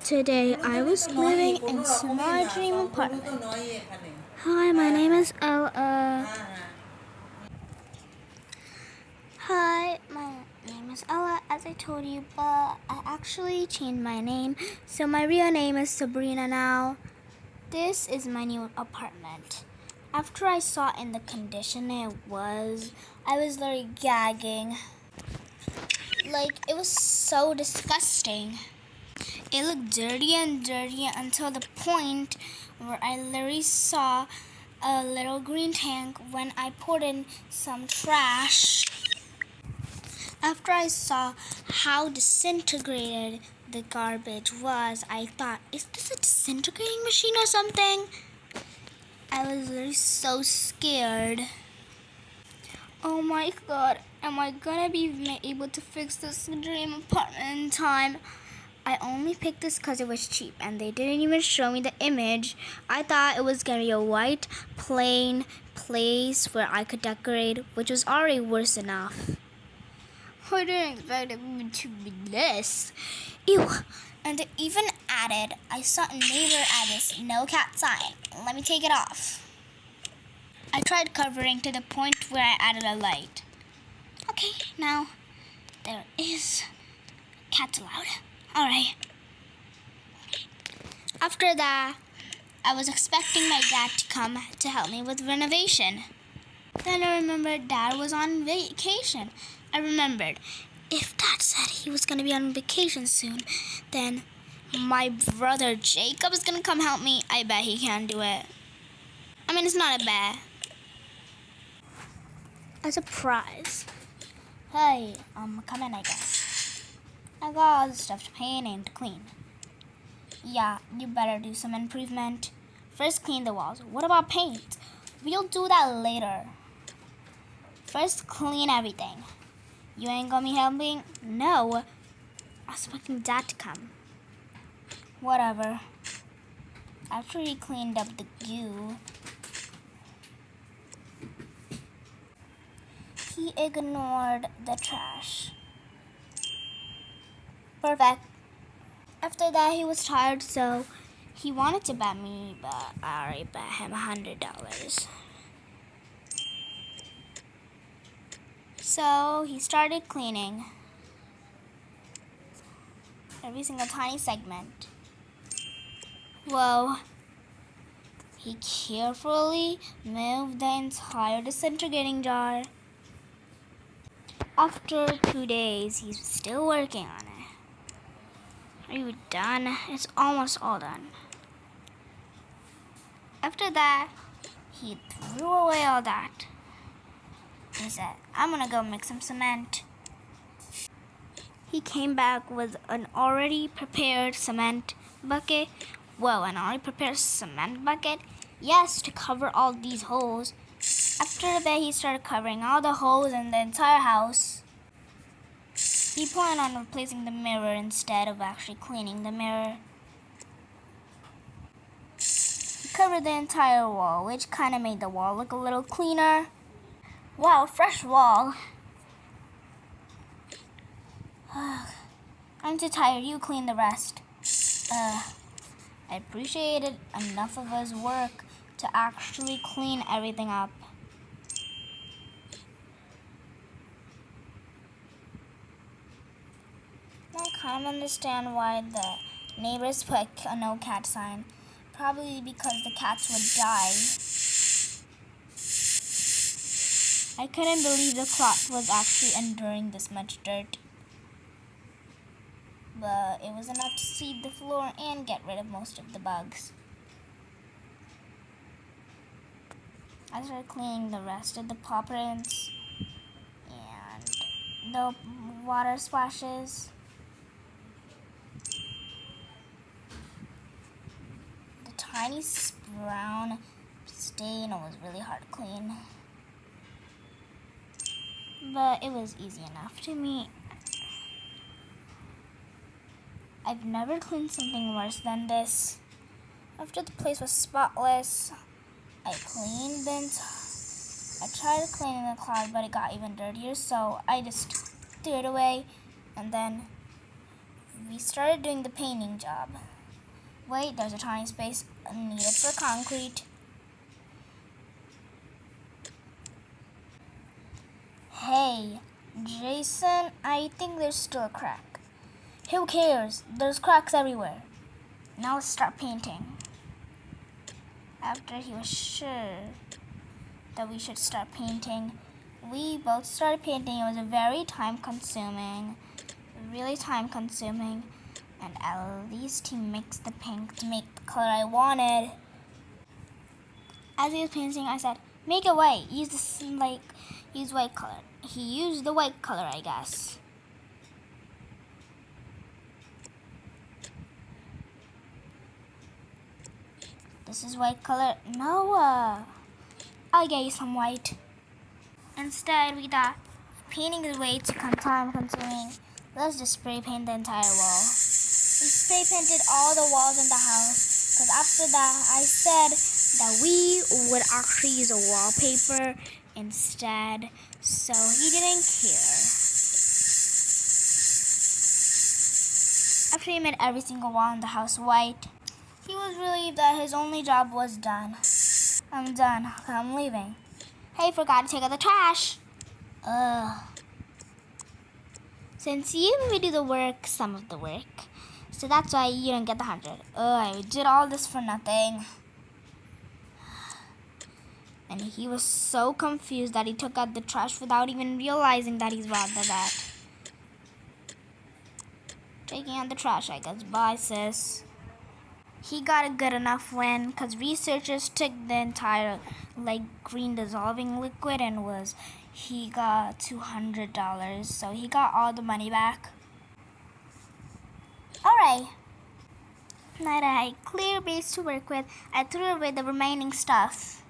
Today I was living in Small Dream apartment. Hi, my name is Ella. Hi, my name is Ella, as I told you, but I actually changed my name, so my real name is Sabrina now. This is my new apartment. After I saw in the condition I was literally gagging. Like, it was so disgusting. It looked dirty and dirty until the point where I literally saw a little green tank when I poured in some trash. After I saw how disintegrated the garbage was, I thought, is this a disintegrating machine or something? I was literally so scared. Oh my god, am I gonna be able to fix this dream apartment in time? I only picked this because it was cheap and they didn't even show me the image. I thought it was gonna be a white, plain place where I could decorate, which was already worse enough. I didn't expect it to be this. Ew. And they even added, I saw a neighbor add this no cat sign. Let me take it off. I tried covering to the point where I added a light. Okay, now there is cats allowed. Alright. After that, I was expecting my dad to come to help me with renovation. Then I remembered Dad was on vacation. I remembered, if Dad said he was going to be on vacation soon, then my brother Jacob is going to come help me. I bet he can do it. I mean, it's not a bet. A surprise. Hey, come in, I guess. I got all the stuff to paint and to clean. Yeah, you better do some improvement. First clean the walls. What about paint? We'll do that later. First clean everything. You ain't gonna be helping? No. I was expecting Dad to come. Whatever. After he cleaned up the goo, he ignored the trash. Perfect. After that, he was tired, so he wanted to bet me, but I already bet him $100. So he started cleaning every single tiny segment. Whoa. He carefully moved the entire disintegrating jar. After 2 days, he's still working on it. Are you done? It's almost all done. After that, he threw away all that. He said, I'm gonna go make some cement. He came back with an already prepared cement bucket. Whoa, an already prepared cement bucket? Yes, to cover all these holes. After a bit, he started covering all the holes in the entire house. He planned on replacing the mirror instead of actually cleaning the mirror. He covered the entire wall, which kind of made the wall look a little cleaner. Wow, fresh wall. I'm too tired. You clean the rest. I appreciated enough of his work to actually clean everything up. I kind of understand why the neighbors put a no cat sign. Probably because the cats would die. I couldn't believe the cloth was actually enduring this much dirt. But it was enough to seed the floor and get rid of most of the bugs. I started cleaning the rest of the paw prints and the water splashes. The tiny brown stain was really hard to clean. But it was easy enough to me. I've never cleaned something worse than this. After the place was spotless, I cleaned I tried cleaning the cloud, but it got even dirtier, so I just threw it away and then we started doing the painting job. Wait, there's a tiny space needed for concrete. Hey, Jason, I think there's still a crack. Who cares? There's cracks everywhere. Now let's start painting. After he was sure that we should start painting, we both started painting. It was very really time consuming, and at least he mixed the pink to make the color I wanted. As he was painting, I said, make it white, use white color. He used the white color, I guess. This is white color. Noah, I'll get you some white. Instead, we thought painting is way too time consuming. Let's just spray paint the entire wall. We spray painted all the walls in the house, because after that, I said that we would actually use a wallpaper instead, so he didn't care. After he made every single wall in the house white, he was relieved that his only job was done. I'm done. I'm leaving. Hey, forgot to take out the trash. Since you made me do the work, some of the work, so that's why you didn't get the 100. I did all this for nothing. And he was so confused that he took out the trash without even realizing that he's robbed the rat. Taking out the trash, I guess. Bye, sis. He got a good enough win because researchers took the entire green dissolving liquid and he got $200, so he got all the money back. Alright, now that I had a clear base to work with, I threw away the remaining stuff.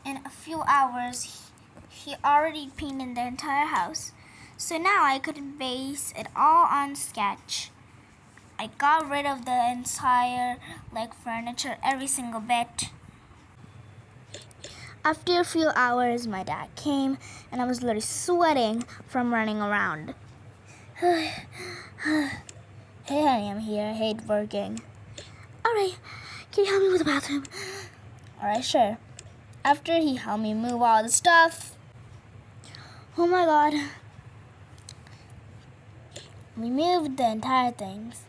In a few hours, he already painted the entire house, so now I could base it all on sketch. I got rid of the entire furniture, every single bit. After a few hours, my dad came and I was literally sweating from running around. Hey honey, I'm here. I hate working. Alright, can you help me with the bathroom? Alright, sure. After he helped me move all the stuff. Oh my god. We moved the entire things.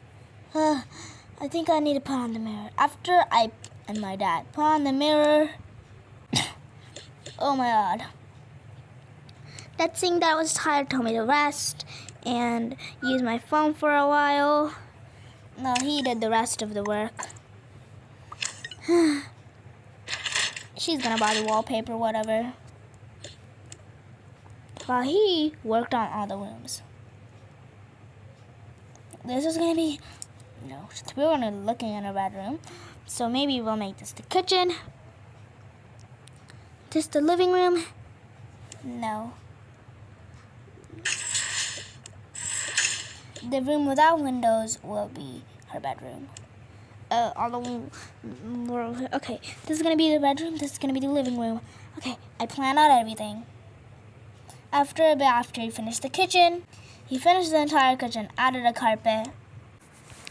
I think I need to put on the mirror. After I and my dad put on the mirror. Oh my god. That thing that was tired told me to rest and use my phone for a while. No, he did the rest of the work. She's gonna buy the wallpaper, whatever. While he worked on all the rooms. This is gonna be... No, we're gonna be looking in a bedroom. So maybe we'll make this the kitchen. This the living room. No. The room without windows will be her bedroom. Okay, this is gonna be the bedroom. This is gonna be the living room. Okay, I planned out everything. After he finished the kitchen, he finished the entire kitchen, added a carpet.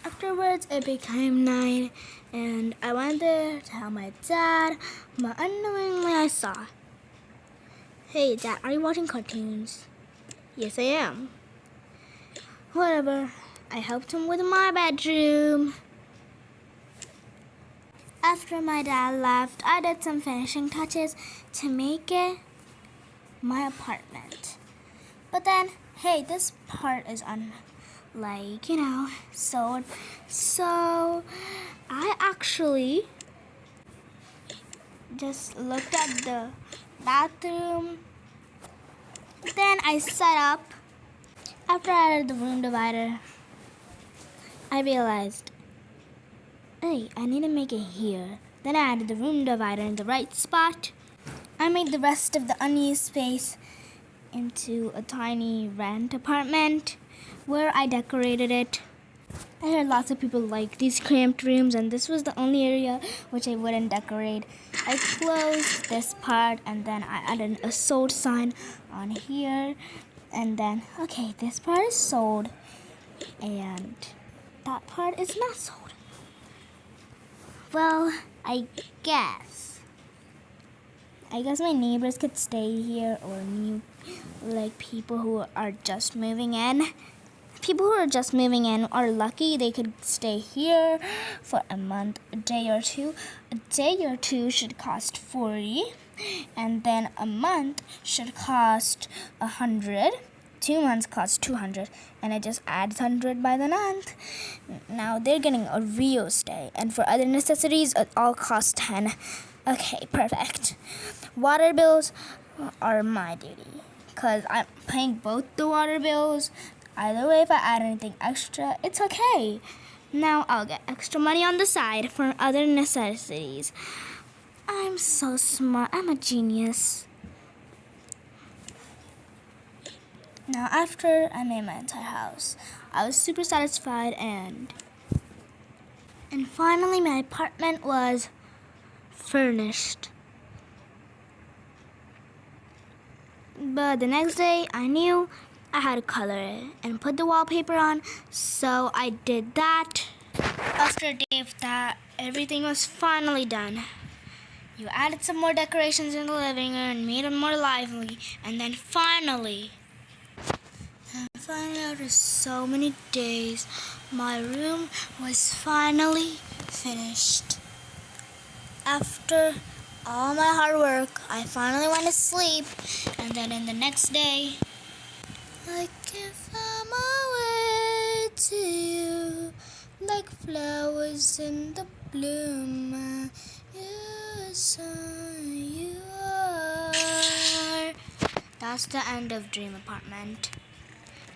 Afterwards, it became night, and I went there to tell my dad, but unknowingly I saw. Hey, Dad, are you watching cartoons? Yes, I am. Whatever. I helped him with my bedroom. After my dad left, I did some finishing touches to make it my apartment. But then, hey, this part is sewed. So I actually just looked at the bathroom. Then I set up. After I added the room divider, I realized, hey, I need to make it here. Then I added the room divider in the right spot. I made the rest of the unused space into a tiny rent apartment where I decorated it. I heard lots of people like these cramped rooms, and this was the only area which I wouldn't decorate. I closed this part, and then I added a sold sign on here. And then, okay, this part is sold. And that part is not sold. Well, I guess my neighbors could stay here, or new, like people who are just moving in. People who are just moving in are lucky. They could stay here for a month, a day or two. A day or two should cost $40, and then a month should cost $100. 2 months cost $200, and it just adds $100 by the month. Now they're getting a real stay, and for other necessities, it all costs $10. Okay, perfect. Water bills are my duty, because I'm paying both the water bills. Either way, if I add anything extra, it's okay. Now I'll get extra money on the side for other necessities. I'm so smart. I'm a genius. Now, after I made my entire house, I was super satisfied, and finally my apartment was furnished. But the next day, I knew I had to color it and put the wallpaper on, so I did that. After a day of that, everything was finally done. You added some more decorations in the living room and made it more lively, and then finally, after so many days, my room was finally finished. After all my hard work, I finally went to sleep, and then in the next day, I can find my way to you, like flowers in the bloom. Yes, you are. That's the end of Dream Apartment.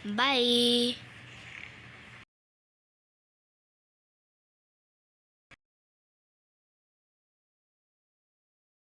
Bye.